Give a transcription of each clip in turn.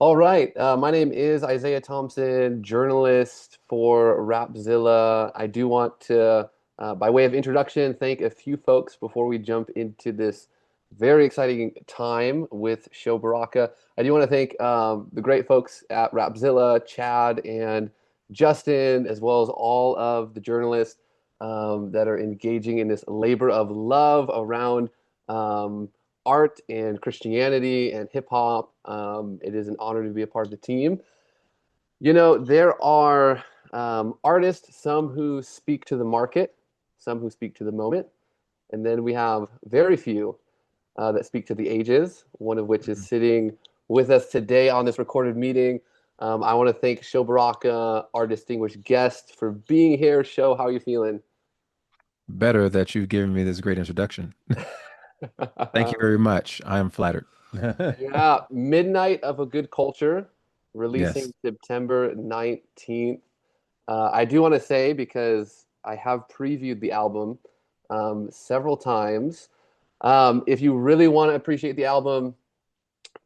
All right. My name is Isaiah Thompson, journalist for Rapzilla. I do want to, by way of introduction, thank a few folks before we jump into this very exciting time with Sho Baraka. I do want to thank the great folks at Rapzilla, Chad and Justin, as well as all of the journalists that are engaging in this labor of love around um, art and Christianity and hip hop. It is an honor to be a part of the team. There are artists, some who speak to the market, some who speak to the moment, and then we have very few that speak to the ages, one of which is Mhm. sitting with us today on this recorded meeting. I want to thank Sho Baraka, our distinguished guest, for being here. Sho, how are you feeling? Better that you've given me this great introduction. Thank you very much. I am flattered. Yeah, Midnight of a Good Culture, releasing Yes. September 19th. I do want to say, because I have previewed the album several times, if you really want to appreciate the album,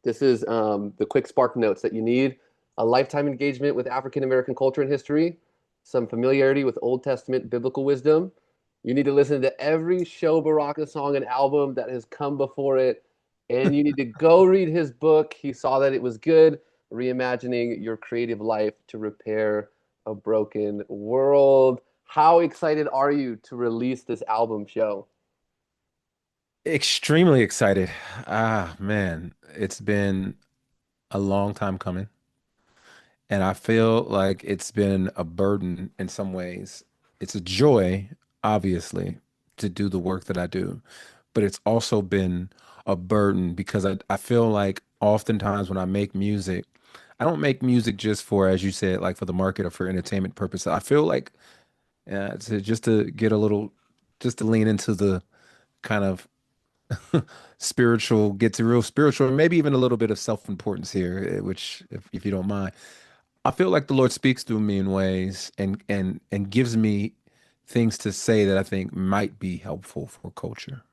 this is the quick spark notes that you need: a lifetime engagement with African American culture and history, some familiarity with Old Testament biblical wisdom. You need to listen to every Sho Baraka song and album that has come before it, and you need to go read his book. He saw that it was good, reimagining your creative life to repair a broken world. How excited are you to release this album, Sho? Extremely excited. Ah, man, it's been a long time coming, and I feel like it's been a burden in some ways. It's a joy, obviously, to do the work that I do, but it's also been a burden because I feel like oftentimes when I make music, I don't make music just for, as you said, like for the market or for entertainment purposes. I feel like just to get a little, just to lean into the kind of spiritual, get to real spiritual, and maybe even a little bit of self-importance here, which, if you don't mind, I feel like the Lord speaks through me in ways and gives me things to say that I think might be helpful for culture.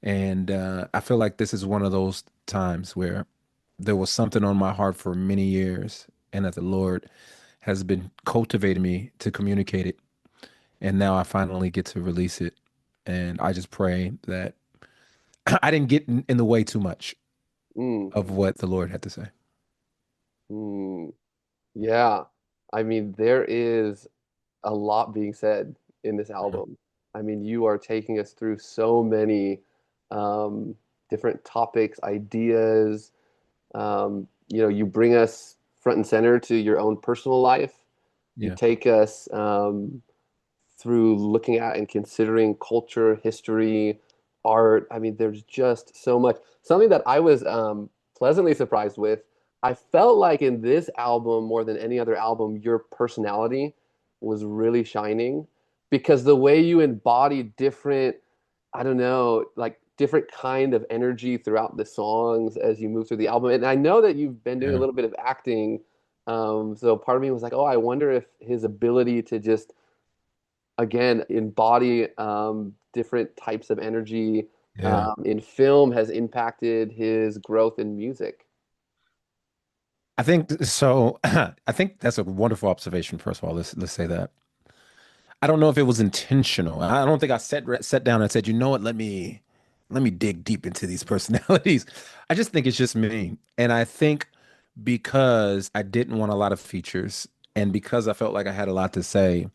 And I feel like this is one of those times where there was something on my heart for many years, and that the Lord has been cultivating me to communicate it. And now I finally get to release it. And I just pray that I didn't get in the way too much Mm, of what the Lord had to say. mm. Yeah, I mean, there is a lot being said in this Mhm. album. I mean, you are taking us through so many um, different topics, ideas. You bring us front and center to your own personal life. You Yeah. take us through looking at and considering culture, history, art. I mean, there's just so much. Something that I was pleasantly surprised with. I felt like in this album, more than any other album, your personality was really shining because the way you embody different, I don't know, like different kind of energy throughout the songs as you move through the album. And I know that you've been doing a Yeah. little bit of acting. So part of me was like, oh, I wonder if his ability to just again embody different types of energy Yeah. in film has impacted his growth in music. I think so. I think that's a wonderful observation. First of all, let's say that. I don't know if it was intentional. I don't think I sat down and said, you know what, let me dig deep into these personalities. I just think it's just me. And I think because I didn't want a lot of features and because I felt like I had a lot to say,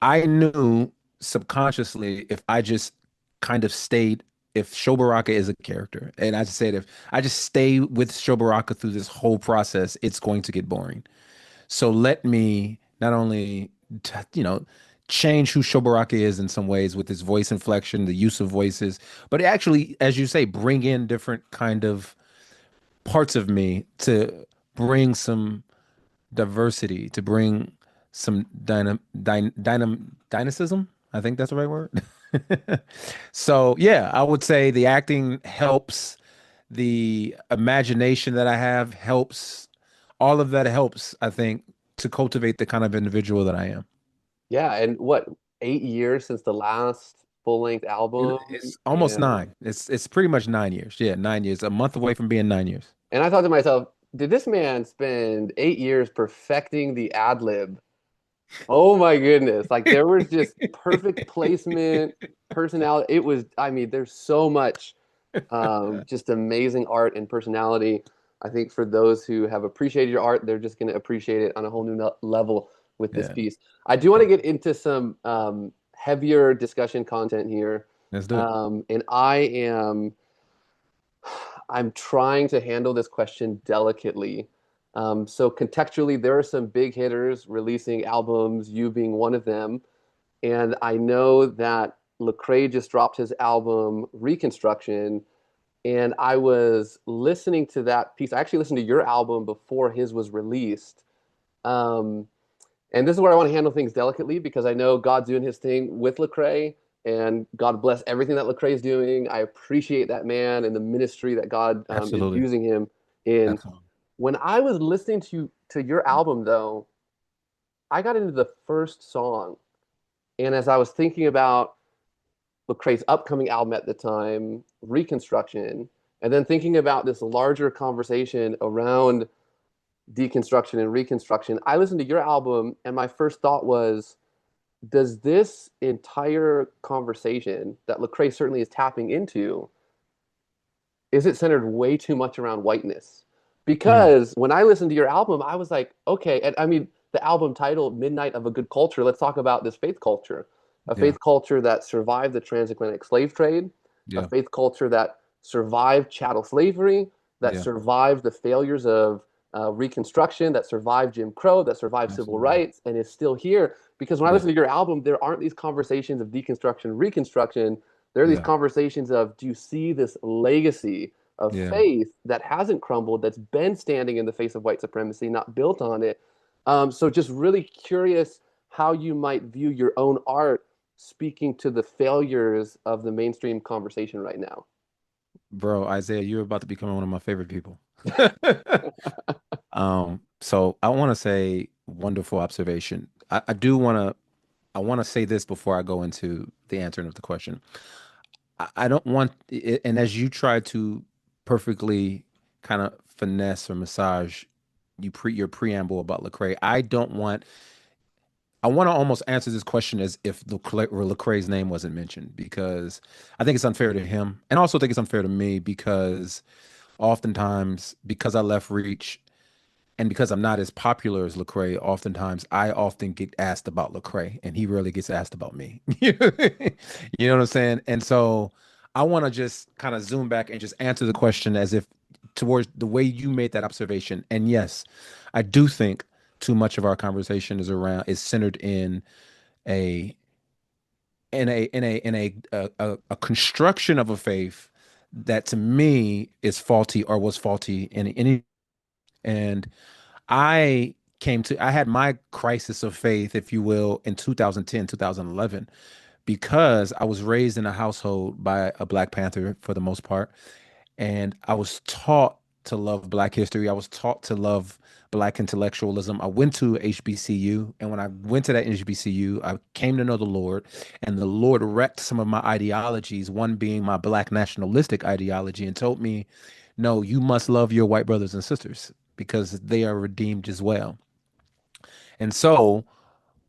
I knew subconsciously if I just kind of stayed, if Sho Baraka is a character, and I just said if I just stay with Sho Baraka through this whole process, it's going to get boring. So let me not only, you know, change who Sho Baraka is in some ways with his voice inflection, the use of voices, but actually, as you say, bring in different kind of parts of me to bring some diversity, to bring some dynamism. I think that's the right word. So yeah, I would say the acting helps, the imagination that I have helps, all of that helps, I think, to cultivate the kind of individual that I am. Yeah, and what, 8 years since the last full-length album, It's almost and nine. It's pretty much 9 years. Yeah, 9 years. A month away from being 9 years. I thought to myself, did this man spend 8 years perfecting the ad lib? Oh my goodness. Like there was just perfect placement, personality. It was, I mean, there's so much just amazing art and personality. I think for those who have appreciated your art, they're just going to appreciate it on a whole new level with this Yeah. piece. I do want to get into some heavier discussion content here. Let's do it. And I'm trying to handle this question delicately. So contextually, there are some big hitters releasing albums, you being one of them. And I know that Lecrae just dropped his album Reconstruction, and I was listening to that piece. I actually listened to your album before his was released. Um, and this is where I want to handle things delicately because I know God's doing his thing with Lecrae, and God bless everything that Lecrae is doing. I appreciate that man and the ministry that God is Absolutely. using him in. Absolutely. When I was listening to your album, though, I got into the first song, and as I was thinking about Lecrae's upcoming album at the time, Reconstruction, and then thinking about this larger conversation around deconstruction and reconstruction, I listened to your album, and my first thought was, does this entire conversation that Lecrae certainly is tapping into, is it centered way too much around whiteness? Mm, Because when I listened to your album, I was like, okay, and I mean, the album title, Midnight of a Good Culture, let's talk about this faith culture. A yeah. faith culture that survived the transatlantic slave trade, a Yeah. faith culture that survived chattel slavery, that Yeah. survived the failures of Reconstruction, that survived Jim Crow, that survived civil Absolutely. rights, and is still here. Because when I Yeah. listen to your album, there aren't these conversations of deconstruction, reconstruction. There are these Yeah. conversations of, do you see this legacy of Yeah. faith that hasn't crumbled, that's been standing in the face of white supremacy, not built on it? So just really curious how you might view your own art speaking to the failures of the mainstream conversation right now. Bro, Isaiah, you're about to become one of my favorite people. So I want to say wonderful observation. I want to say this before I go into the answering of the question. I don't want it, and as you try to perfectly kind of finesse or massage your preamble about Lecrae, I want to almost answer this question as if Lecrae's name wasn't mentioned because I think it's unfair to him, and also think it's unfair to me because oftentimes because I left Reach and because I'm not as popular as Lecrae, oftentimes I often get asked about Lecrae, and he rarely gets asked about me. You know what I'm saying? And so I want to just kind of zoom back and just answer the question as if towards the way you made that observation. And yes, I do think too much of our conversation is centered a in a construction of a faith that to me is faulty or was faulty in any. And I had my crisis of faith, if you will, in 2010, 2011, because I was raised in a household by a Black Panther for the most part. And I was taught to love Black history. I was taught to love Black intellectualism. I went to HBCU. And when I went to that HBCU, I came to know the Lord. And the Lord wrecked some of my ideologies, one being my Black nationalistic ideology, and told me, no, you must love your white brothers and sisters because they are redeemed as well. And so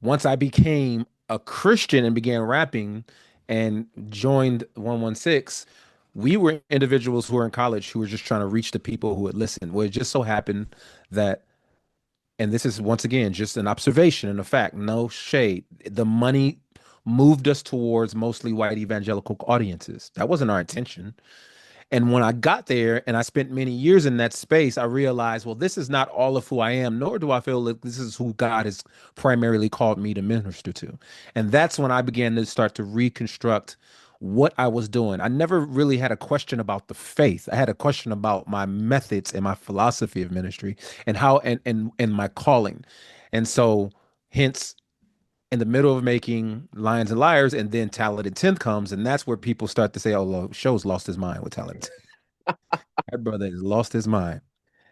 once I became a Christian and began rapping and joined 116, we were individuals who were in college who were just trying to reach the people who would listen. Well, it just so happened that, and this is once again just an observation and a fact, no shade. The money moved us towards mostly white evangelical audiences. That wasn't our intention. And when I got there and I spent many years in that space, I realized, well, this is not all of who I am, nor do I feel like this is who God has primarily called me to minister to. And that's when I began to start to reconstruct what I was doing. I never really had a question about the faith. I had a question about my methods and my philosophy of ministry and how and my calling. And so hence in the middle of making Lions and Liars, and then Talented 10th comes, and that's where people start to say, "Oh, Show's lost his mind with Talented." That brother has lost his mind.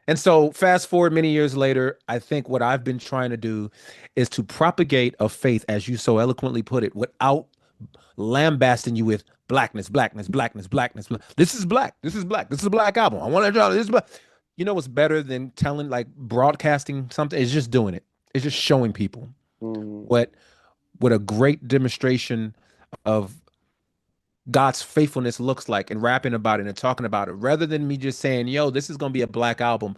And so, fast forward many years later, I think what I've been trying to do is to propagate a faith, as you so eloquently put it, without lambasting you with blackness, blackness, blackness, blackness. This is black. This is black. This is a black album. I want to draw this. Black. you know what's better than telling, like broadcasting something? It's just doing it. It's just showing people Mm, what a great demonstration of God's faithfulness looks like, and rapping about it and talking about it, rather than me just saying, "Yo, this is gonna be a black album."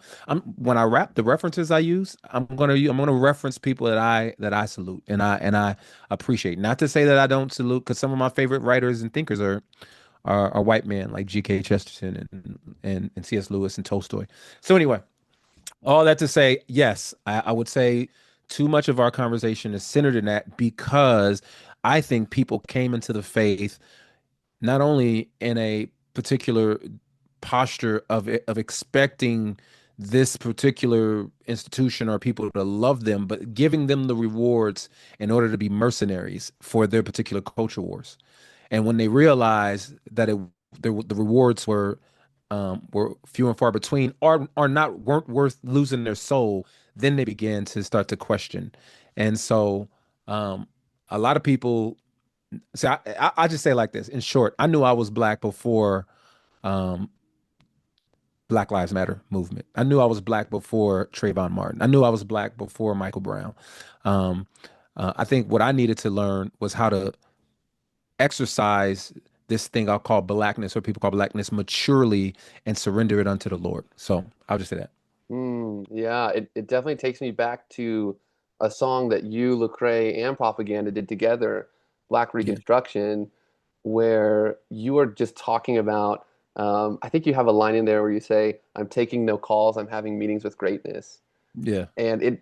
When I rap, the references I use, I'm gonna reference people that I salute and I appreciate. Not to say that I don't salute, because some of my favorite writers and thinkers are white men like G.K. Chesterton and C.S. Lewis and Tolstoy. So anyway, all that to say, yes, I would say too much of our conversation is centered in that, because I think people came into the faith not only in a particular posture of expecting this particular institution or people to love them, but giving them the rewards in order to be mercenaries for their particular culture wars. And when they realized that the rewards were few and far between, or not weren't worth losing their soul, then they began to start to question. And so, um, a lot of people. So I just say like this. In short, I knew I was black before um, Black Lives Matter movement. I knew I was black before Trayvon Martin. I knew I was black before Michael Brown. Um, I think what I needed to learn was how to exercise this thing I'll call blackness, or people call blackness, maturely, and surrender it unto the Lord. So I'll just say that. yeah, it definitely takes me back to a song that you, Lecrae, and Propaganda did together, Black Yeah. Reconstruction, where you were just talking about, I think you have a line in there where you say, "I'm taking no calls, I'm having meetings with greatness." Yeah. And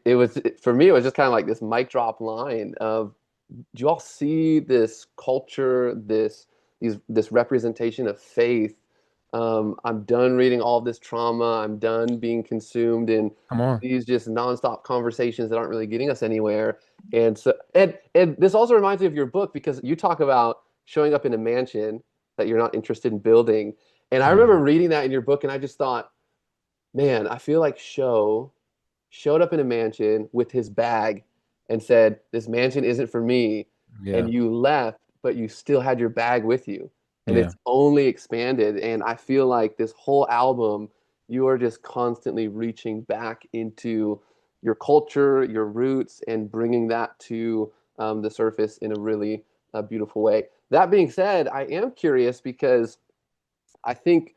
for me, it was just kind of like this mic drop line of, do you all see this culture, this representation of faith? I'm done reading all this trauma. I'm done being consumed in Come on. these just nonstop conversations that aren't really getting us anywhere. And this also reminds me of your book, because you talk about showing up in a mansion that you're not interested in building. And I remember Mhm. reading that in your book, and I just thought, man, I feel like Sho showed up in a mansion with his bag and said, "This mansion isn't for me." And Yeah. you left, but you still had your bag with you. And Yeah. it's only expanded. And I feel like this whole album, you are just constantly reaching back into your culture, your roots, and bringing that to the surface in a really beautiful way. That being said, I am curious because I think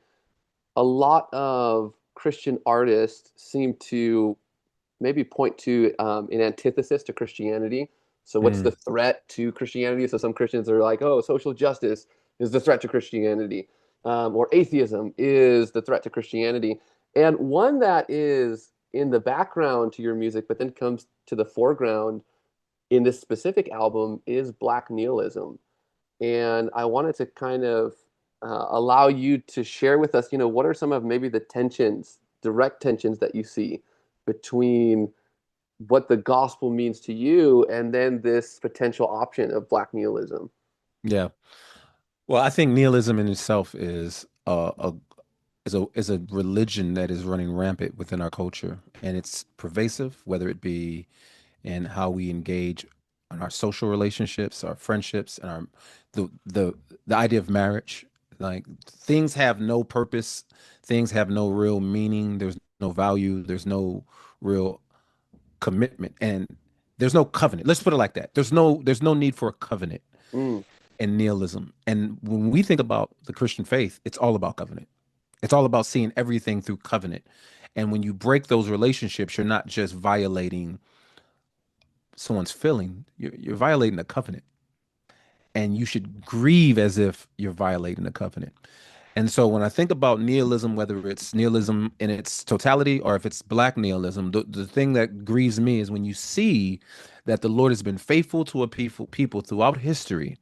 a lot of Christian artists seem to maybe point to an antithesis to Christianity. So, what's the Mm. threat to Christianity? So, some Christians are like, "Oh, social justice is the threat to Christianity," or atheism is the threat to Christianity. And one that is in the background to your music, but then comes to the foreground in this specific album, is Black nihilism. And I wanted to kind of allow you to share with us, what are some of maybe the tensions, direct tensions that you see between what the gospel means to you and then this potential option of Black nihilism. Yeah. Well, I think nihilism in itself is a religion that is running rampant within our culture, and it's pervasive, whether it be in how we engage in our social relationships, our friendships, and our the idea of marriage. Like, things have no purpose, things have no real meaning. There's no value. There's no real commitment, and there's no covenant. Let's put it like that. There's no need for a covenant Mm, in nihilism. And when we think about the Christian faith, it's all about covenant. It's all about seeing everything through covenant. And when you break those relationships, you're not just violating someone's feeling, you're violating a covenant. And you should grieve as if you're violating the covenant. And so when I think about nihilism, whether it's nihilism in its totality or if it's black nihilism, the thing that grieves me is when you see that the Lord has been faithful to a people throughout history,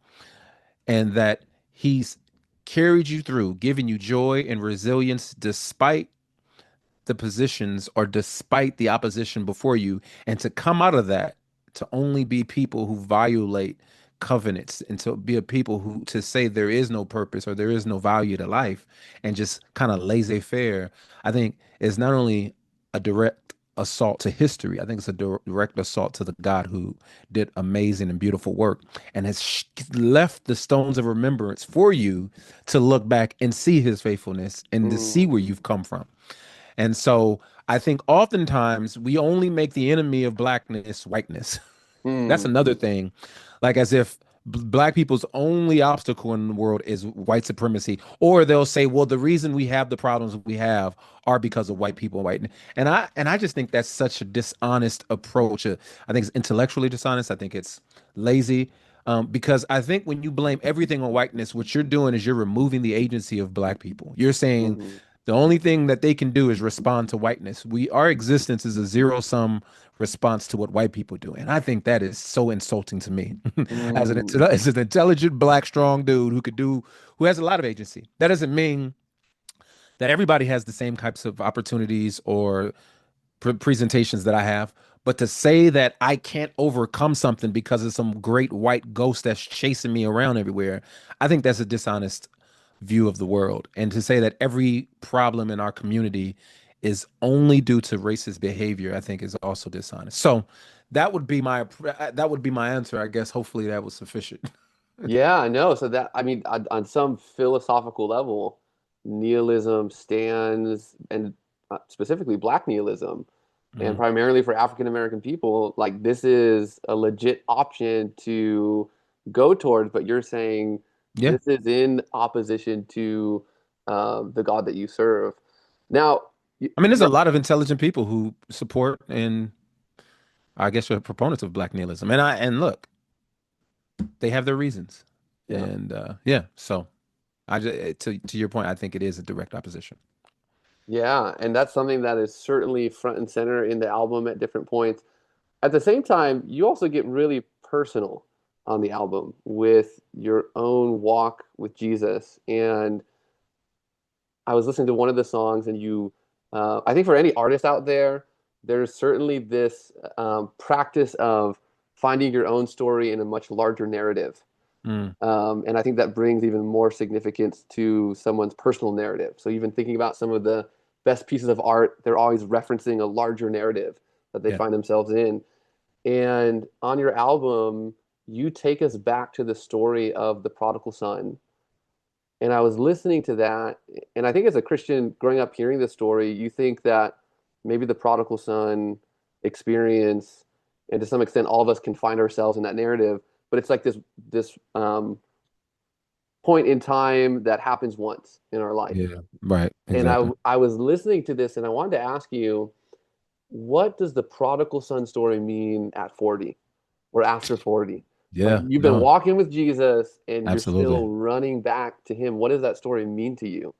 and that he's carried you through, giving you joy and resilience despite the positions or despite the opposition before you, and to come out of that to only be people who violate covenants, and to be a people who to say there is no purpose or there is no value to life, and just kind of laissez-faire, I think is not only a direct assault to history. I think it's a direct assault to the God who did amazing and beautiful work, and has left the stones of remembrance for you to look back and see his faithfulness and to see mm, where you've come from. And so I think oftentimes we only make the enemy of blackness whiteness. That's Hmm. another thing. Like as if black people's only obstacle in the world is white supremacy. Or they'll say, well, the reason we have the problems we have are because of white people and white. And I just think that's such a dishonest approach. I think it's intellectually dishonest. I think it's lazy. Because I think when you blame everything on whiteness, what you're doing is you're removing the agency of black people. You're saying Hmm. the only thing that they can do is respond to whiteness. Our existence is a zero sum response to what white people do. And I think that is so insulting to me Hmm. as an intelligent, black, strong dude who has a lot of agency. That doesn't mean that everybody has the same types of opportunities or presentations that I have. But to say that I can't overcome something because of some great white ghost that's chasing me around everywhere, I think that's a dishonest view of the world. And to say that every problem in our community is only due to racist behavior, I think is also dishonest. So that would be my answer, I guess. Hopefully that was sufficient. Yeah, I know. So that, I mean, on some philosophical level, nihilism stands, and specifically Black nihilism, and Mhm. primarily for African American people, like this is a legit option to go towards. But you're saying Yeah. this is in opposition to the God that you serve. Now, I mean, there's a lot of intelligent people who support and I guess are proponents of black nihilism. And look, they have their reasons. yeah. And yeah, so I just to your point, I think it is a direct opposition. Yeah, and that's something that is certainly front and center in the album at different points. At the same time, you also get really personal on the album with your own walk with Jesus. And I was listening to one of the songs, and I think for any artist out there, there's certainly this practice of finding your own story in a much larger narrative. Mm, And I think that brings even more significance to someone's personal narrative. So even thinking about some of the best pieces of art, they're always referencing a larger narrative that they yeah, find themselves in. And on your album, you take us back to the story of the prodigal son. And I was listening to that, and I think as a Christian growing up hearing this story, you think that maybe the prodigal son experience, and to some extent, all of us can find ourselves in that narrative. But it's like this point in time that happens once in our life. yeah, right, And exactly. I was listening to this, and I wanted to ask you, what does the prodigal son story mean at 40 or after 40? Like Yeah, you've been no, walking with Jesus and you're absolutely. still running back to him. What does that story mean to you?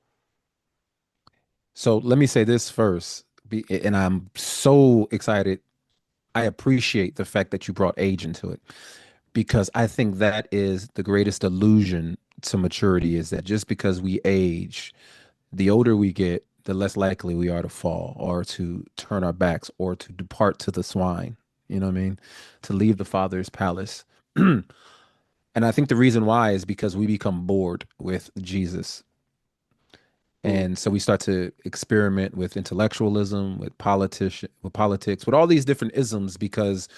So let me say this first, and I'm so excited. I appreciate the fact that you brought age into it because I think that is the greatest illusion to maturity is that just because we age, the older we get, the less likely we are to fall or to turn our backs or to depart to the swine. You know what I mean? To leave the Father's palace. And I think the reason why is because we become bored with Jesus. Hmm. And so we start to experiment with intellectualism, with politics, with all these different isms, because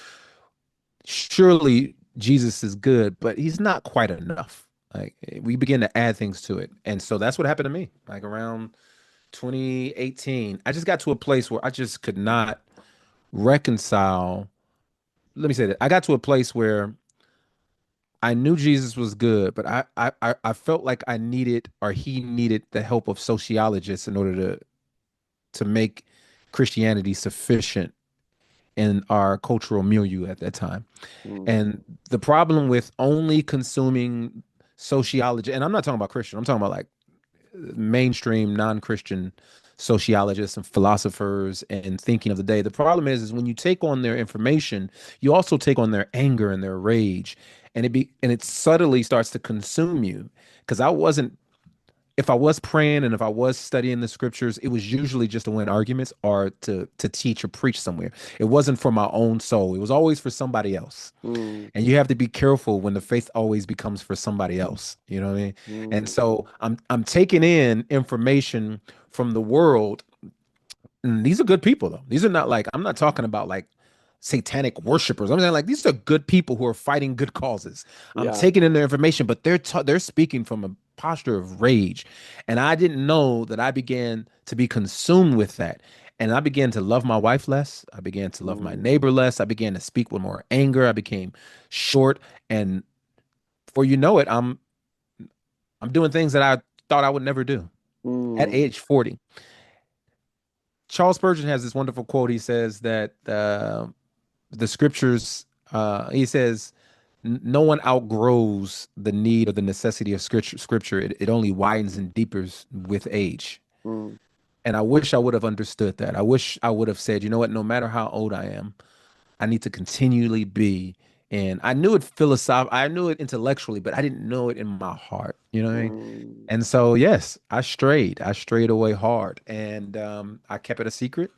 surely Jesus is good, but he's not quite enough. Like we begin to add things to it. And so that's what happened to me. Like around 2018, I just got to a place where I just could not reconcile. Let me say that I got to a place where I knew Jesus was good, but I felt like I needed or he needed the help of sociologists in order to make Christianity sufficient in our cultural milieu at that time. Hmm. And the problem with only consuming sociology, and I'm not talking about Christian, I'm talking about like mainstream non-Christian sociologists and philosophers and thinking of the day. The problem is when you take on their information, you also take on their anger and their rage, and it subtly starts to consume you. Because I wasn't if I was praying and if I was studying the scriptures, it was usually just to win arguments or to teach or preach somewhere. It wasn't for my own soul. It was always for somebody else. Hmm. And you have to be careful when the faith always becomes for somebody else. You know what I mean? And Hmm. so I'm taking in information from the world. And these are good people though. These are not like I'm not talking about like satanic worshipers. I'm saying like these are good people who are fighting good causes. I'm Yeah. taking in their information, but they're speaking from posture of rage. And I didn't know that I began to be consumed with that. And I began to love my wife less. I began to love my Mm, neighbor less. I began to speak with more anger. I became short. And before you know it, I'm doing things that I thought I would never do at mm, age 40. Charles Spurgeon has this wonderful quote. He says that the scriptures, he says, no one outgrows the need or the necessity of scripture. It only widens and deepens with age. mm, And I wish I would have understood that. I wish I would have said, you know what, no matter how old I am, I need to continually be. And I knew it philosophically, I knew it intellectually, but I didn't know it in my heart. You know what I mean? mm, And so, yes, I strayed. I strayed away hard, and I kept it a secret.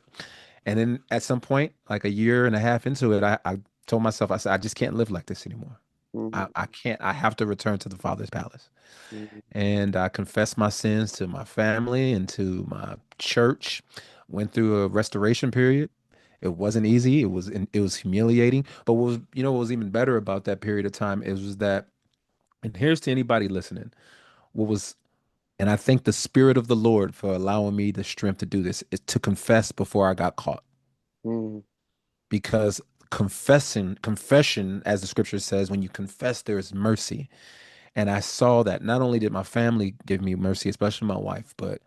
And then at some point, like a year and a half into it, I told myself, I said, I just can't live like this anymore. mm, I can't. I have to return to the Father's palace. mm, And I confessed my sins to my family and to my church. Went through a restoration period. It wasn't easy. It was humiliating. But what was even better about that period of time is was that, and here's to anybody listening, what was, and I thank the Spirit of the Lord for allowing me the strength to do this, is to confess before I got caught. mm, Because confession, as the scripture says, when you confess, there is mercy. And I saw that not only did my family give me mercy, especially my wife, but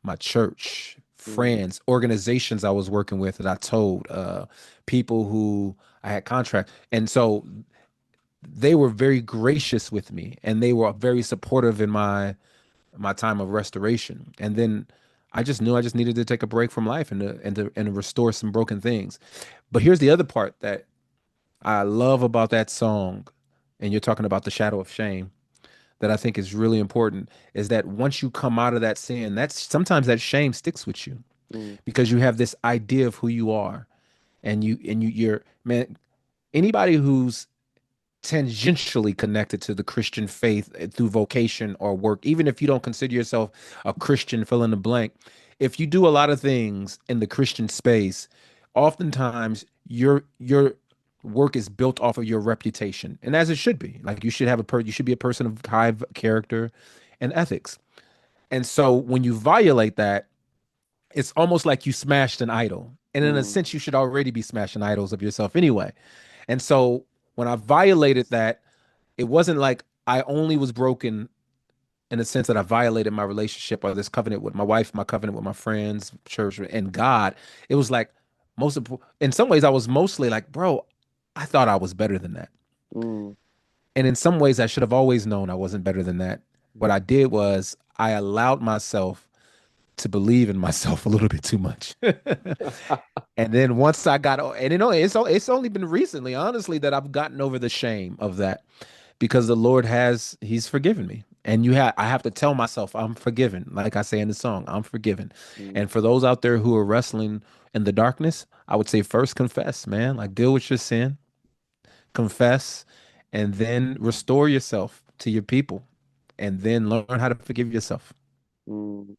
my church, mm, friends, organizations I was working with that I told, people who I had contract. And so they were very gracious with me and they were very supportive in my time of restoration. And then I just knew I just needed to take a break from life and to restore some broken things. But here's the other part that I love about that song, and you're talking about the shadow of shame, that I think is really important, is that once you come out of that sin, that's sometimes that shame sticks with you mm, because you have this idea of who you are. You're, man, anybody who's tangentially connected to the Christian faith through vocation or work, even if you don't consider yourself a Christian, fill in the blank. If you do a lot of things in the Christian space, oftentimes your work is built off of your reputation, and as it should be. Like you should be a person of high character and ethics. And so when you violate that, it's almost like you smashed an idol. And in a mm, sense, you should already be smashing idols of yourself anyway. And so when I violated that, it wasn't like I only was broken in the sense that I violated my relationship or this covenant with my wife, my covenant with my friends, church, and God. It was like in some ways, I was mostly like, bro, I thought I was better than that. mm, And in some ways, I should have always known I wasn't better than that. What I did was I allowed myself to believe in myself a little bit too much. And then once I got, and it's only been recently, honestly, that I've gotten over the shame of that because the Lord he's forgiven me. And I have to tell myself I'm forgiven. Like I say in the song, I'm forgiven. mm, And for those out there who are wrestling in the darkness, I would say first confess, man. Like deal with your sin, confess, and then restore yourself to your people, and then learn how to forgive yourself. mm.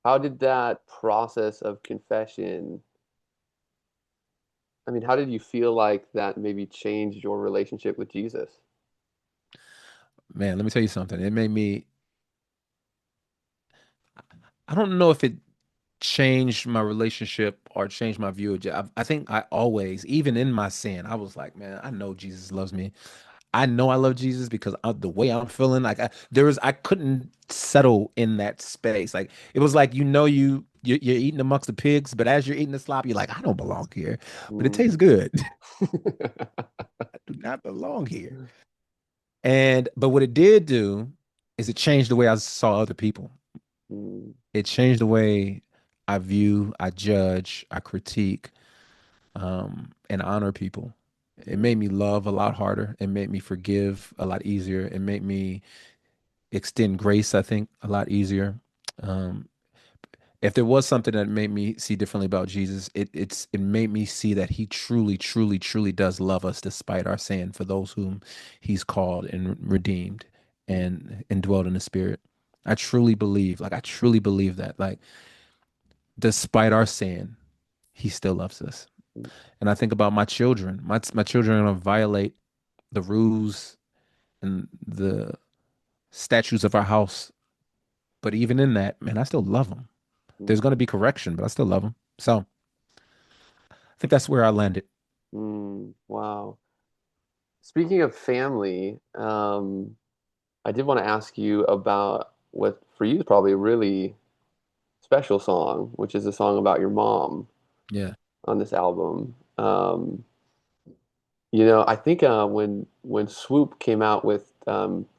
How did that process of confession, I mean, how did you feel like that maybe changed your relationship with Jesus? Man, let me tell you something. It made me, I don't know if it changed my relationship or changed my view of I think I always, even in my sin, I was like, man, I know Jesus loves me. I know I love Jesus because the way I'm feeling, like I couldn't settle in that space. Like it was like you're eating amongst the pigs, but as you're eating the slop, you're like, I don't belong here, but it Mm, tastes good. I do not belong here. And but what it did do is it changed the way I saw other people. mm, It changed the way I view, I judge, I critique, and honor people. It mm, made me love a lot harder. It made me forgive a lot easier. It made me extend grace, I think, a lot easier. Um, if there was something that made me see differently about Jesus, it made me see that he truly, truly, truly does love us despite our sin for those whom he's called and redeemed mm, and indwelled in the spirit. I truly believe that. Like, despite our sin, he still loves us. mm, And I think about my children. My children are gonna violate the rules and the statues of our house. But even in that, man, I still love them. There's going to be correction, but I still love them. So I think that's where I landed. Wow. Speaking of family, I did want to ask you about what for you is probably a really special song, which is a song about your mom Yeah. on this album. I think when Swoop came out with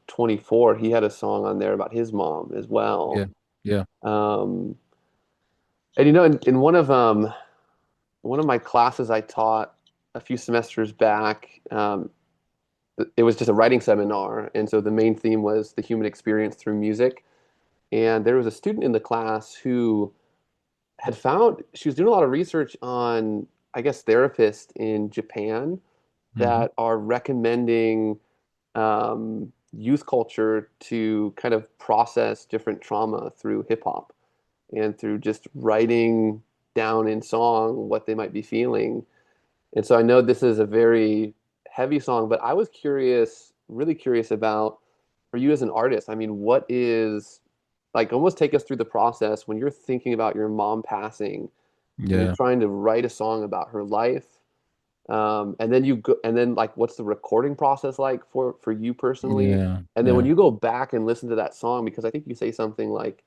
24, he had a song on there about his mom as Yeah. well. Yeah. Um, and in one of my classes I taught a few semesters back, it was just a writing seminar, and so the main theme was the human experience through music. And there was a student in the class who had found she was doing a lot of research on, I guess, therapists in Japan Hmm. that are recommending youth culture to kind of process different trauma through hip hop and through just writing down in song what they might be feeling. And so I know this is a very heavy song, but I was curious, really curious about for you as an artist. I mean, what is like almost take us through the process when you're thinking about your mom passing and you're Yeah. trying to write a song about her life. And then you go, and then like, what's the recording process like for you personally? Yeah. And then when Yeah. you go back and listen to that song, because I think you say something like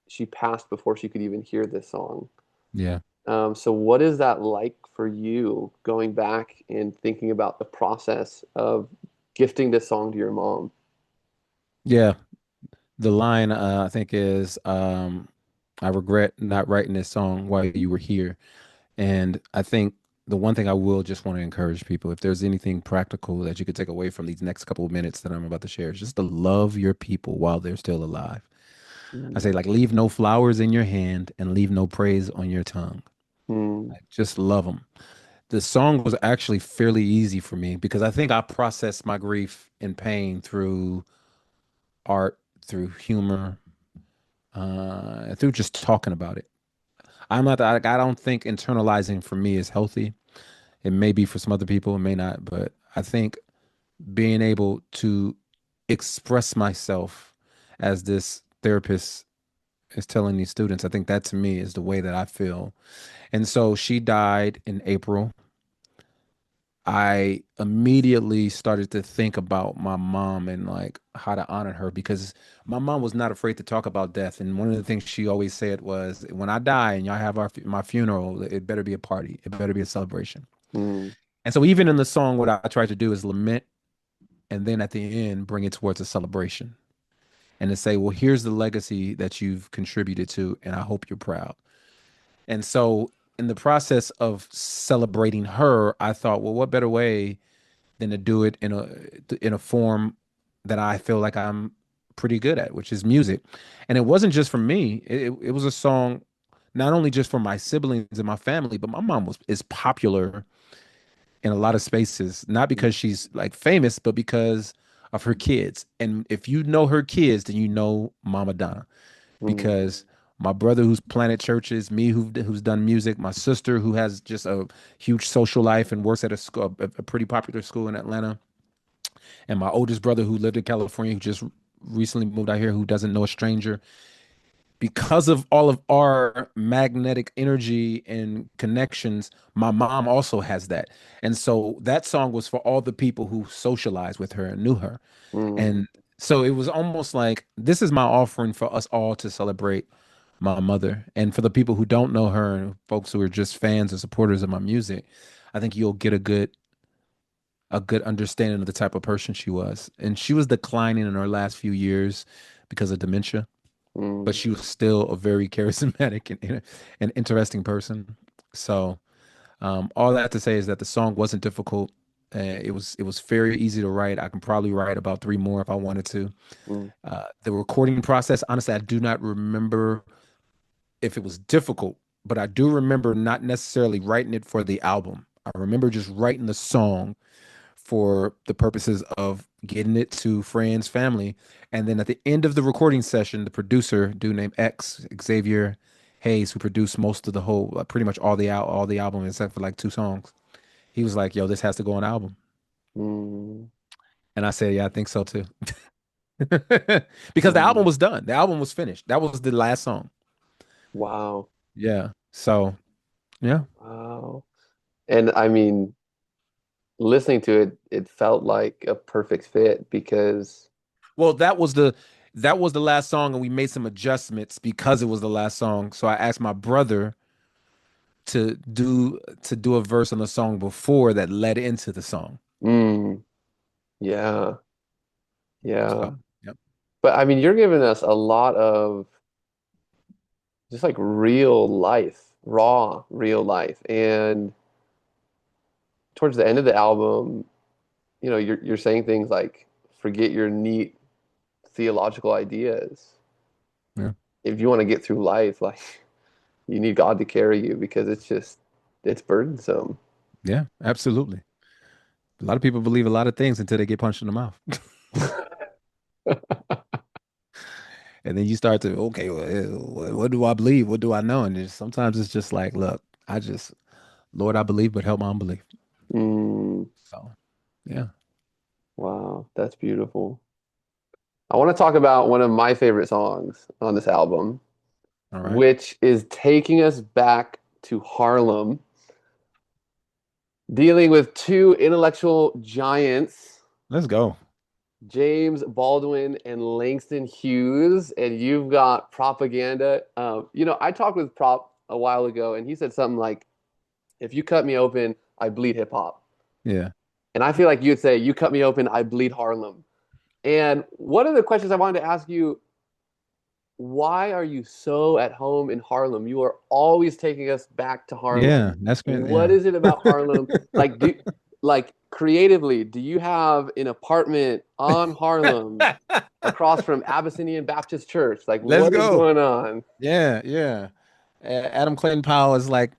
she passed before she could even hear this song. Yeah. So what is that like for you going back and thinking about the process of gifting this song to your mom? Yeah. The line I think is I regret not writing this song while you were here. And I think the one thing I will just want to encourage people, if there's anything practical that you could take away from these next couple of minutes that I'm about to share, is just to love your people while they're still alive. I say, Mm, like, leave no flowers in your hand and leave no praise on your tongue. mm, Like, just love them. The song was actually fairly easy for me because I think I processed my grief and pain through art, through humor, through just talking about it. I'm not, I don't think internalizing for me is healthy. It may be for some other people, it may not, but I think being able to express myself as this therapist is telling these students, I think that to me is the way that I feel. And so she died in April. I immediately started to think about my mom and like how to honor her because my mom was not afraid to talk about death. And one of the things she always said was, "When I die and y'all have my funeral, it better be a party. It better be a celebration." mm, And so even in the song, what I try to do is lament and then at the end bring it towards a celebration and to say, well, here's the legacy that you've contributed to, and I hope you're proud. And so in the process of celebrating her, I thought, well, what better way than to do it in a form that I feel like I'm pretty good at, which is music. And it wasn't just for me. It was a song not only just for my siblings and my family, but my mom was is popular in a lot of spaces, not because she's like famous, but because of her kids. And if you know her kids, then you know Mama Donna. mm, Because my brother who's planted churches, me who's done music, my sister who has just a huge social life and works at a school, a pretty popular school in Atlanta, and my oldest brother who lived in California who just recently moved out here who doesn't know a stranger. Because of all of our magnetic energy and connections, my mom also has that. And so that song was for all the people who socialized with her and knew her. mm, And so it was almost like this is my offering for us all to celebrate my mother. And for the people who don't know her and folks who are just fans and supporters of my music, I think you'll get a good understanding of the type of person she was. And she was declining in her last few years because of dementia, but mm, she was still a very charismatic and interesting person. So, all that to say is that the song wasn't difficult. It was very easy to write. I can probably write about three more if I wanted to. mm, The recording process, honestly, I do not remember if it was difficult, but I do remember not necessarily writing it for the album. I remember just writing the song for the purposes of getting it to friends, family. And then at the end of the recording session, the producer, dude named X, Xavier Hayes, who produced most of the whole, pretty much all the album except for like two songs, he was like, "Yo, this has to go on album." mm. And I said, "Yeah, I think so too." Because the album Mm, was done. The album was finished. That was the last song. wow. Yeah. So, yeah. Wow. And I mean, listening to it, it felt like a perfect fit because, Well, that was the last song and we made some adjustments because it was the last song. So I asked my brother to do a verse on the song before that led into the song. mm, yeah, So, yeah. yep. But I mean, you're giving us a lot of just like real life, raw, real life. And towards the end of the album, you're saying things like, forget your neat theological ideas. Yeah. If you want to get through life, like you need God to carry you because it's burdensome. Yeah, absolutely. A lot of people believe a lot of things until they get punched in the mouth. And then you start to, okay, well, what do I believe? What do I know? And sometimes it's just like, look, Lord, I believe, but help my unbelief. Mm, So, yeah. wow, that's beautiful. I want to talk about one of my favorite songs on this album, All right. which is taking us back to Harlem, dealing with two intellectual giants, Let's go. James Baldwin and Langston Hughes, and you've got Propaganda. I talked with Prop a while ago, and he said something like, "If you cut me open, I bleed hip hop." Yeah. And I feel like you'd say, "You cut me open, I bleed Harlem." And one of the questions I wanted to ask you, why are you so at home in Harlem? You are always taking us back to Yeah. Harlem. That's great. What Yeah. is it about Harlem? Like creatively, do you have an apartment on Harlem across from Abyssinian Baptist Church? Like Let's what is go. going on? Yeah. Yeah. Adam Clayton Powell is like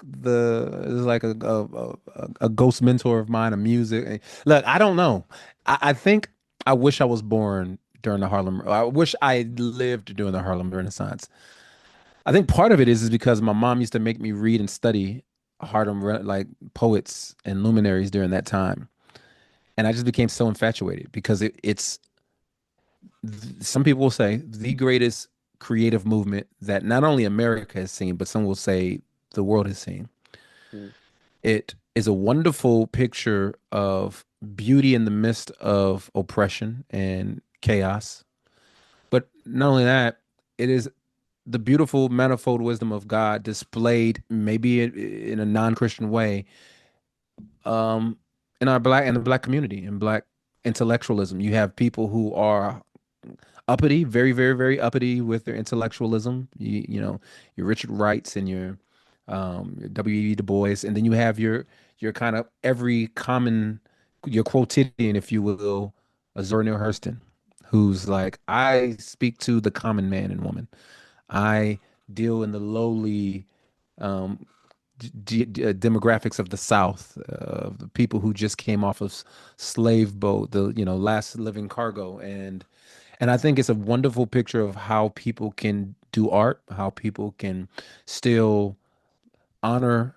a ghost mentor of mine of music. Look, I don't know. I think I wish I was born during the Harlem. I wish I lived during the Harlem Renaissance. I think part of it is because my mom used to make me read and study like poets and luminaries during that time, and I just became so infatuated because it's some people will say the greatest creative movement that not only America has seen, but some will say the world has seen. Mm, It is a wonderful picture of beauty in the midst of oppression and chaos. But not only that, it is the beautiful manifold wisdom of God displayed maybe in a non-Christian way um in the black community in black intellectualism. You have people who are uppity, very, very, very uppity with their intellectualism. You know, your Richard Wrights and your W.E.B. Du Bois, and then you have your kind of every common your quotidian, if you will, a Zora Neale Hurston, who's like, I speak to the common man and woman. I deal in the lowly um, demographics of the South, of the people who just came off of slave boat, the last living cargo, and I think it's a wonderful picture of how people can do art, how people can still honor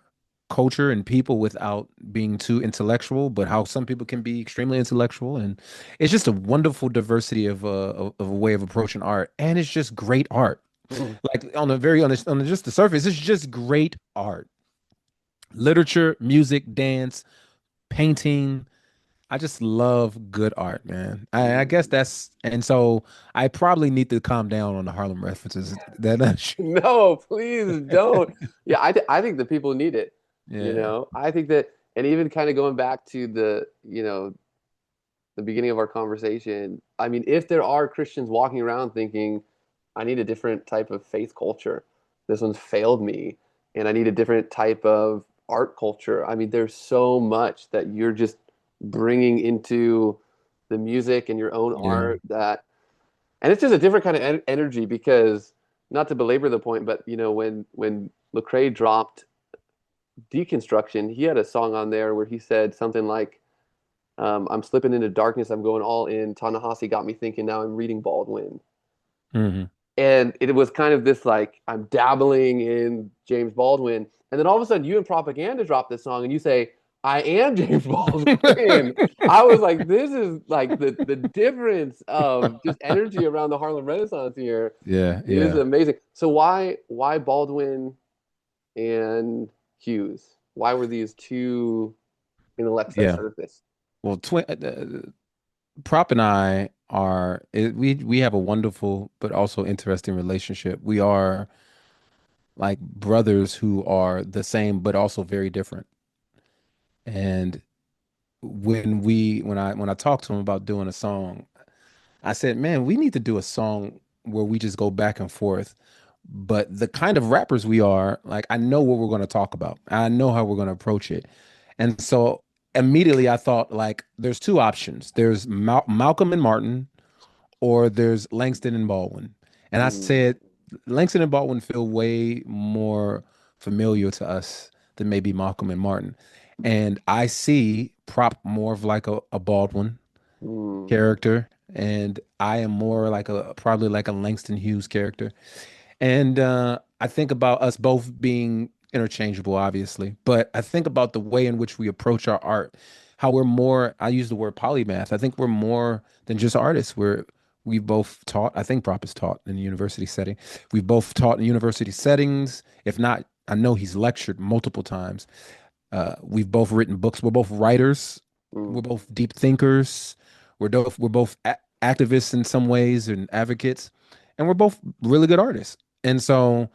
culture and people without being too intellectual, but how some people can be extremely intellectual. And it's just a wonderful diversity of a way of approaching art. And it's just great art. mm. Like on just the surface, it's just great art. Literature, music, dance, painting, I just love good art, man. I guess Mm. that's and so I probably need to calm down on the Harlem references. That No, please don't. Yeah, I think the people need it. yeah, I think that, and even kind of going back to the beginning of our conversation, I mean, if there are Christians walking around thinking, I need a different type of faith culture, this one's failed me, and I need a different type of art culture. I mean, there's so much that you're just bringing into the music and your own yeah, art and it's just a different kind of energy because, not to belabor the point, but when Lecrae dropped Deconstruction, he had a song on there where he said something like, I'm slipping into darkness. I'm going all in. Ta-Nehisi got me thinking. Now I'm reading Baldwin. hmm And it was kind of this like, I'm dabbling in James Baldwin. And then all of a sudden, you and Propaganda drop this song and you say, I am James Baldwin. I was like, this is like the difference of just energy around the Harlem Renaissance here Yeah, is yeah, amazing. So why Baldwin and Hughes? Why were these two intellects that yeah. started this? Well, Prop and I we have a wonderful but also interesting relationship. We are like brothers who are the same but also very different. And when I talked to him about doing a song, I said, "Man, we need to do a song where we just go back and forth. But the kind of rappers we are, like I know what we're going to talk about. I know how we're going to approach it." And so immediately I thought like there's two options. There's Malcolm and Martin or there's Langston and Baldwin. And I Mm, said, Langston and Baldwin feel way more familiar to us than maybe Malcolm and Martin. And I see Prop more of like a Baldwin mm, character, and I am more like a probably like a Langston Hughes character. And I think about us both being interchangeable, obviously, but I think about the way in which we approach our art, how we're more, I use the word polymath. I think we're more than just artists. We've both taught, I think Prop is taught in a university setting. We've both taught in university settings. If not, I know he's lectured multiple times. We've both written books. We're both writers. mm, We're both deep thinkers. We're both activists in some ways and advocates, and we're both really good artists. And so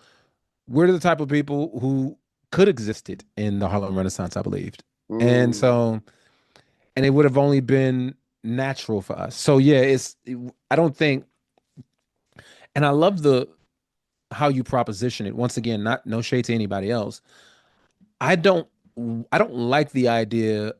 we're the type of people who could existed in the Harlem Renaissance, I believed. And mm, so, and it would have only been natural for us. So yeah, I don't think, and I love the how you proposition it. Once again, not no shade to anybody else. I don't, I don't like the idea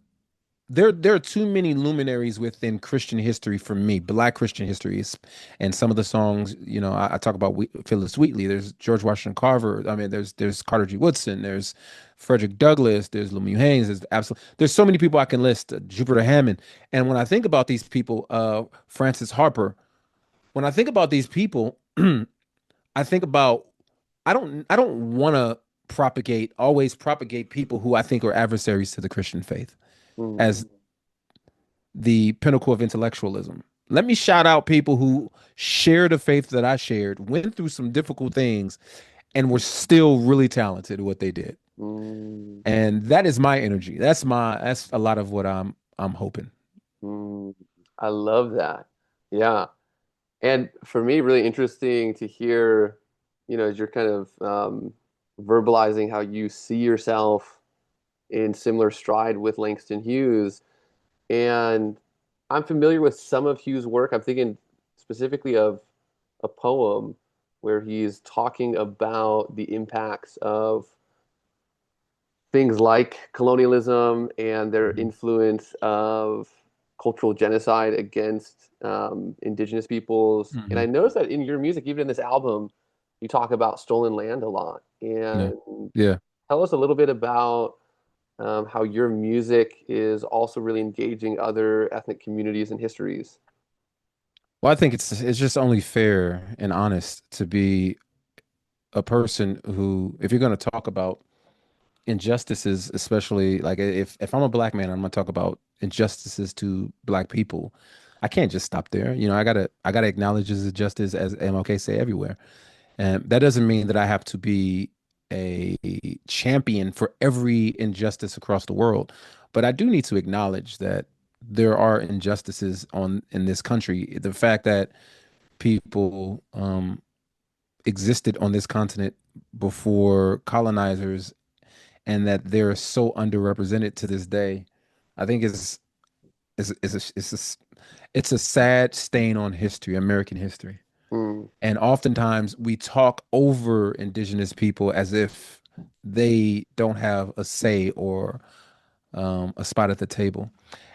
there are too many luminaries within Christian history for me, Black Christian histories, and some of the songs. I talk about Phyllis Wheatley. There's George Washington Carver. I mean, there's Carter G. Woodson. There's Frederick Douglass. There's Lemuel Haynes. There's so many people I can list. Jupiter Hammond. And when I think about these people, Francis Harper. When I think about these people, I think about I don't want to always propagate people who I think are adversaries to the Christian faith mm, as the pinnacle of intellectualism. Let me shout out people who share the faith that I shared, went through some difficult things, and were still really talented at what they did. mm, And that is my energy. That's a lot of what I'm hoping. mm. I love that. Yeah. And for me, really interesting to hear, as you're kind of verbalizing how you see yourself in similar stride with Langston Hughes. And I'm familiar with some of Hughes' work. I'm thinking specifically of a poem where he's talking about the impacts of things like colonialism and their Mhm. influence of cultural genocide against indigenous peoples. And I Mhm. noticed that in your music, even in this album, you talk about stolen land a lot. Yeah. And Yeah. tell us a little bit about how your music is also really engaging other ethnic communities and histories. Well, I think it's just only fair and honest to be a person who, if you're going to talk about injustices, especially like if I'm a black man, I'm gonna talk about injustices to black people. I can't just stop there. I gotta acknowledge this injustice as MLK say everywhere. And that doesn't mean that I have to be a champion for every injustice across the world. But I do need to acknowledge that there are injustices on in this country. The fact that people existed on this continent before colonizers and that they're so underrepresented to this day, I think it's a sad stain on history, American history. Mm, And oftentimes we talk over indigenous people as if they don't have a say or a spot at the table.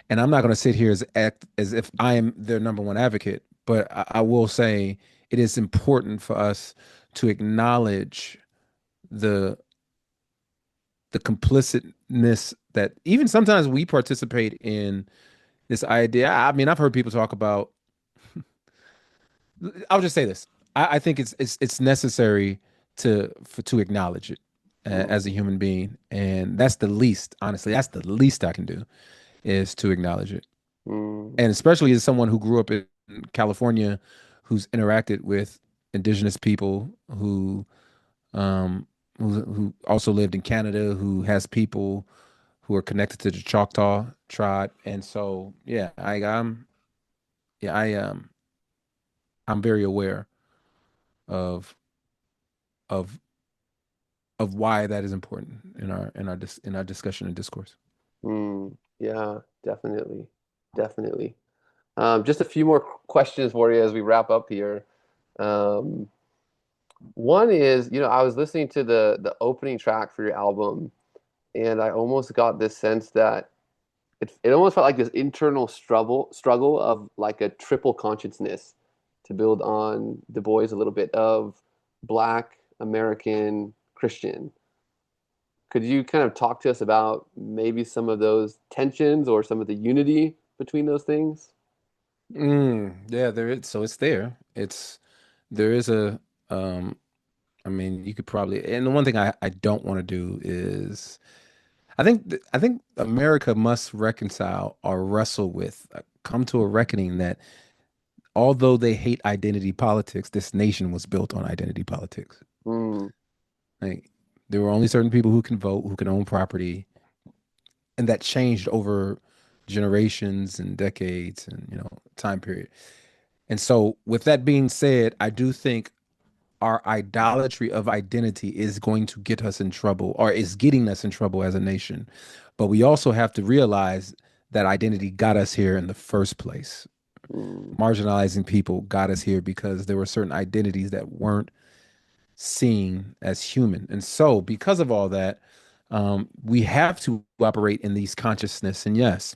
And I'm not going to sit here as act as if I am their number one advocate, but I will say it is important for us to acknowledge the the complicitness that even sometimes we participate in this idea. I mean, I've heard people talk about. I'll just say this. I think it's necessary to acknowledge it, as a human being, and that's the least. Honestly, that's the least I can do is to acknowledge it. Mm, And especially as someone who grew up in California, who's interacted with indigenous people, um, who also lived in Canada, who has people who are connected to the Choctaw tribe, and so yeah, yeah, I'm very aware of of of why that is important in our discussion and discourse. yeah, definitely. Definitely. Just a few more questions for you as we wrap up here. Um, One is, I was listening to the opening track for your album, and I almost got this sense that it almost felt like this internal struggle of like a triple consciousness to build on Du Bois a little bit of Black, American, Christian. Could you kind of talk to us about maybe some of those tensions or some of the unity between those things? Yeah, there is. So it's there. There is a I mean, you could probably, and the one thing I don't want to do is, I think America must reconcile or wrestle with, come to a reckoning that although they hate identity politics, this nation was built on identity politics. Mm, Like there were only certain people who can vote, who can own property, and that changed over generations and decades and time period. And so, with that being said, I do think our idolatry of identity is going to get us in trouble or is getting us in trouble as a nation. But we also have to realize that identity got us here in the first place. mm, Marginalizing people got us here because there were certain identities that weren't seen as human. And so, because of all that, we have to operate in these consciousness. And yes,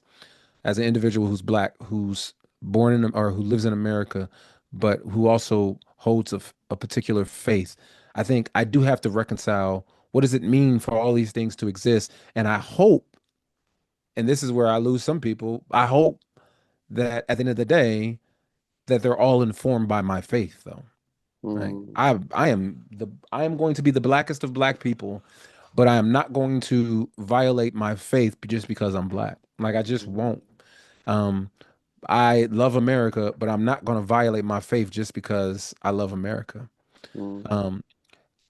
as an individual who's black, who's born in or who lives in America, but who also holds a particular faith, I think I do have to reconcile what does it mean for all these things to exist. And I hope, and this is where I lose some people, I hope that at the end of the day, that they're all informed by my faith, though. Right? mm, I am going to be the blackest of black people, but I am not going to violate my faith just because I'm black. Like I just mm, won't. Um, I love America, but I'm not going to violate my faith just because I love America. mm, Um,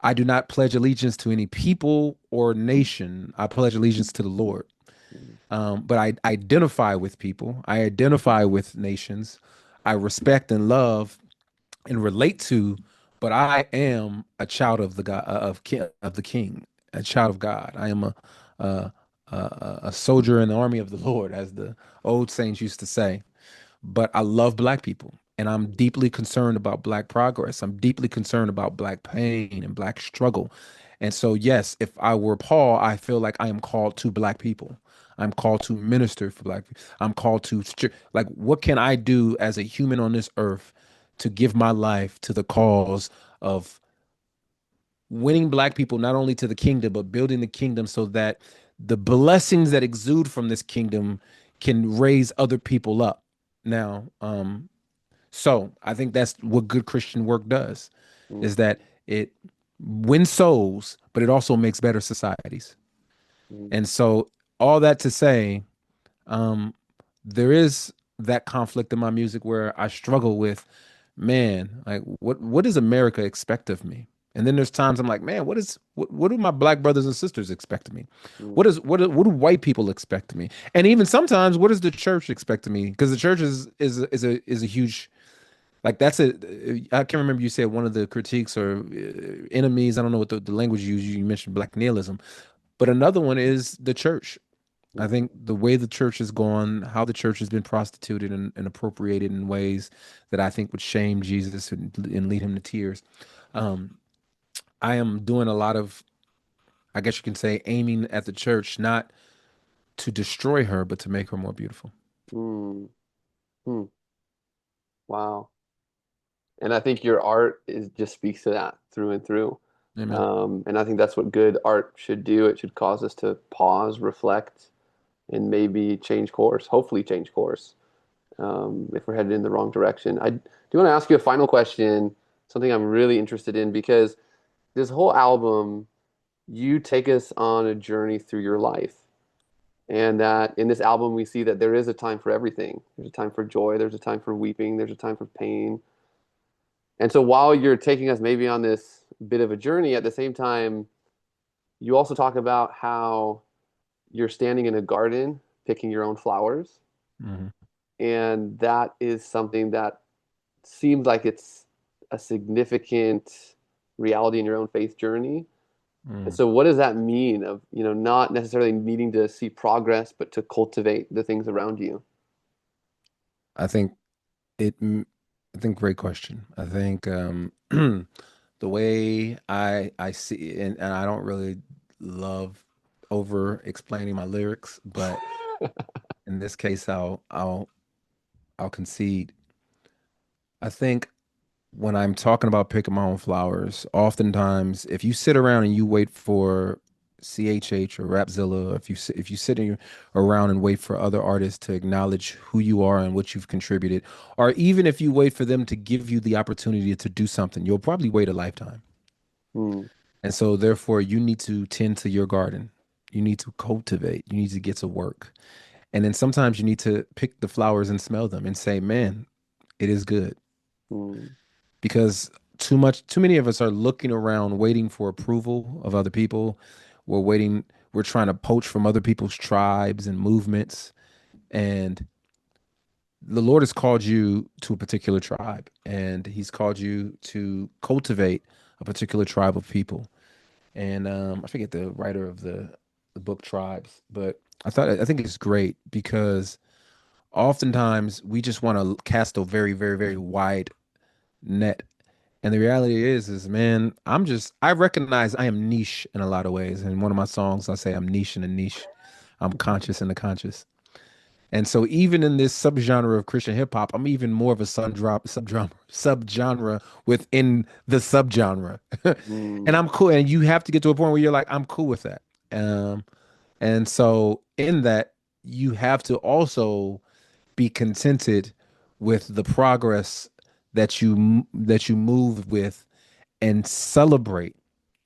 I do not pledge allegiance to any people or nation. I pledge allegiance to the Lord. mm, But I identify with people. I identify with nations. I respect and love and relate to. But I am a child of the God of the King, a child of God. I am a, a soldier in the army of the Lord, as the old saints used to say. But I love black people and I'm deeply concerned about black progress. I'm deeply concerned about black pain and black struggle. And so, yes, if I were Paul, I feel like I am called to black people. I'm called to minister for black people. I'm called to, like, what can I do as a human on this earth to give my life to the cause of winning black people not only to the kingdom, but building the kingdom so that the blessings that exude from this kingdom can raise other people up. Now, so I think that's what good Christian work does, is mm, that it wins souls, but it also makes better societies. mm, And so all that to say, um, there is that conflict in my music where I struggle with, man, like what does America expect of me? And then there's times I'm like, man, what do my black brothers and sisters expect of me? mm, What do white people expect of me? And even sometimes, what does the church expect of me? Because the church is a huge, like that's a, I can't remember, you said one of the critiques or enemies. I don't know what the language you use. You mentioned black nihilism, but another one is the church. I mm, think the way the church has gone, how the church has been prostituted and appropriated in ways that I think would shame Jesus and lead him to tears. Um, I am doing a lot of, I guess you can say, aiming at the church, not to destroy her, but to make her more beautiful. mm, mm. Wow. And I think your art is just speaks to that through and through. Amen. And I think that's what good art should do. It should cause us to pause, reflect, and maybe change course, hopefully change course, if we're headed in the wrong direction. I do want to ask you a final question, something I'm really interested in, because this whole album, you take us on a journey through your life. And that in this album, we see that there is a time for everything. There's a time for joy, there's a time for weeping, there's a time for pain. And so while you're taking us maybe on this bit of a journey, at the same time, you also talk about how you're standing in a garden picking your own flowers. Hmm. And that is something that seems like it's a significant reality in your own faith journey. And Mm. so what does that mean of, not necessarily needing to see progress, but to cultivate the things around you? I think it, I think great question. I think the way I see and I don't really love over explaining my lyrics, but in this case I'll concede. I think when I'm talking about picking my own flowers, oftentimes if you sit around and you wait for CHH or Rapzilla, if you sit around and wait for other artists to acknowledge who you are and what you've contributed, or even if you wait for them to give you the opportunity to do something, you'll probably wait a lifetime. Hmm. And so therefore you need to tend to your garden. You need to cultivate. You need to get to work. And then sometimes you need to pick the flowers and smell them and say, man, it is good. Hmm. Because too many of us are looking around waiting for approval of other people. We're trying to poach from other people's tribes and movements. And the Lord has called you to a particular tribe, and He's called you to cultivate a particular tribe of people. And I forget the writer of the book Tribes, but I think it's great because oftentimes we just want to cast a very, very, very wide net. And the reality is man, I recognize I am niche in a lot of ways. In one of my songs, I say I'm niche in a niche. I'm conscious in the conscious. And so even in this subgenre of Christian hip hop, I'm even more of a subgenre within the subgenre. And Hmm. I'm cool. And you have to get to a point where you're like, I'm cool with that. Um, and so in that, you have to also be contented with the progress that you move with and celebrate.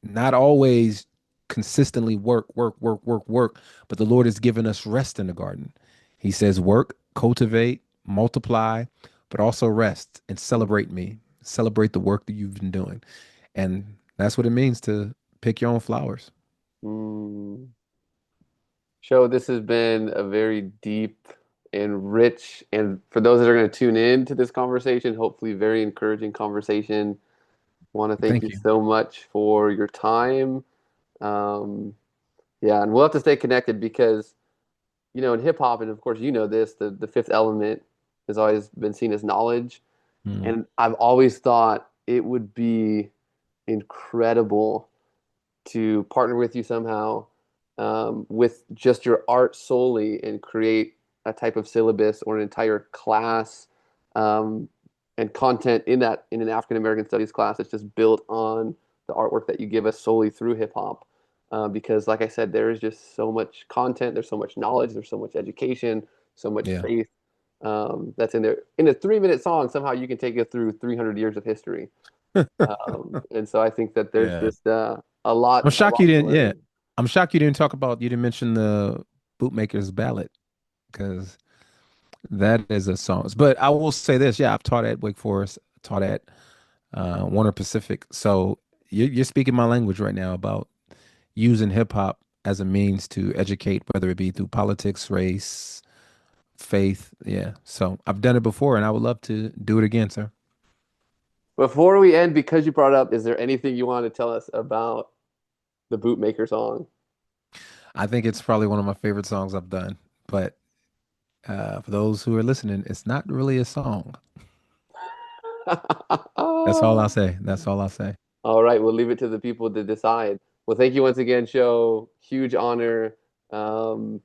Not always consistently work, but the Lord has given us rest in the garden. He says, work, cultivate, multiply, but also rest and celebrate me. Celebrate the work that you've been doing. And that's what it means to pick your own flowers. Hmm. Show, this has been a very deep and rich, and for those that are going to tune in to this conversation, hopefully very encouraging conversation. Want to thank Thank you you. so much for your time. Um, yeah, and we'll have to stay connected because, in hip hop, and of course, this, the fifth element has always been seen as knowledge. Mm, And I've always thought it would be incredible to partner with you somehow, with just your art solely, and create a type of syllabus or an entire class, um, and content in an African American studies class that's just built on the artwork that you give us solely through hip hop. Because, like I said, there is just so much content, there's so much knowledge, there's so much education, so much yeah. faith, that's in there. In a 3-minute song, somehow you can take it through 300 years of history. And so I think that there's Yeah. just I'm a shocked lot you to didn't. Yeah, learn. I'm shocked you didn't mention the Bootmaker's Ballad because that is a song. But I will say this: yeah, I've taught at Wake Forest, taught at Warner Pacific. So you're speaking my language right now about using hip hop as a means to educate, whether it be through politics, race, faith. Yeah. So I've done it before, and I would love to do it again, sir. Before we end, because you brought it up, is there anything you want to tell us about the Bootmaker song? I think it's probably one of my favorite songs I've done. But for those who are listening, it's not really a song. That's all I'll say. That's all I'll say. All right, we'll leave it to the people to decide. Well, thank you once again, Sho. Huge honor. Um,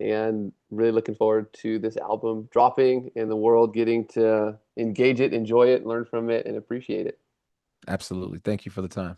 and really looking forward to this album dropping and the world getting to engage it, enjoy it, learn from it, and appreciate it. Absolutely. Thank you for the time.